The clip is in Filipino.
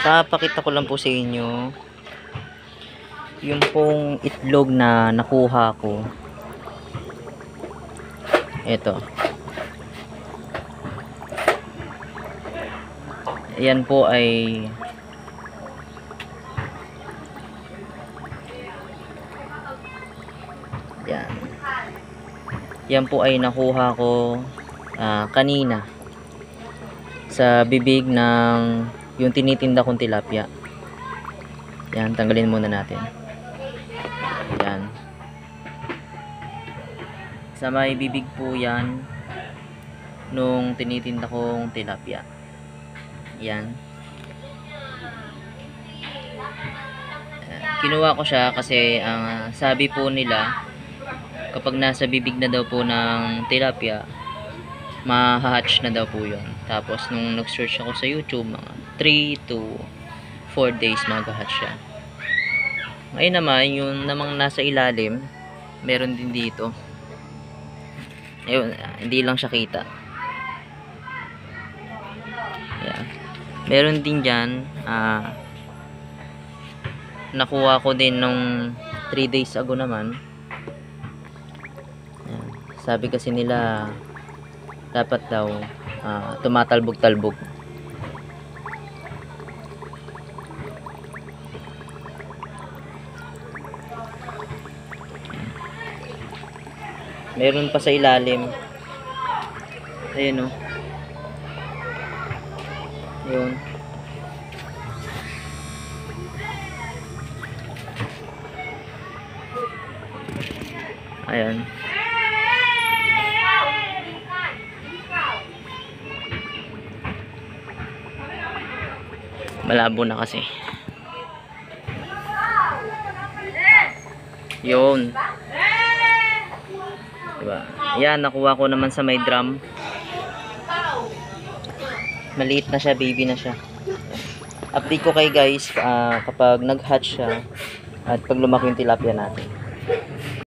Papakita ko lang po sa inyo yung pong itlog na nakuha ko. Ito. Yan po ay yan po ay nakuha ko kanina sa bibig ng yung tinitinda kong tilapia. Yan, tanggalin muna natin. Yan. Sa may bibig po yan nung tinitinda kong tilapia. Yan. Kinuha ko siya kasi sabi po nila kapag nasa bibig na daw po ng tilapia, ma-hatch na daw po yun. Tapos nung nag-search ako sa YouTube, mga 3 to 4 days mag-hatch siya. Ngayon naman, yung namang nasa ilalim, meron din dito. Ayun, hindi lang siya kita. Ayan. Meron din dyan, nakuha ko din nung 3 days ago naman. Ayan. Sabi kasi nila, dapat daw tumatalbog-talbog. Meron pa sa ilalim. Ayun o. Ayun. Ayan. Malabo na kasi. Yun. Diba? Yan, nakuha ko naman sa may drum. Maliit na siya, baby na siya. Update ko kay guys kapag nag-hatch siya at pag lumaki yung tilapia natin.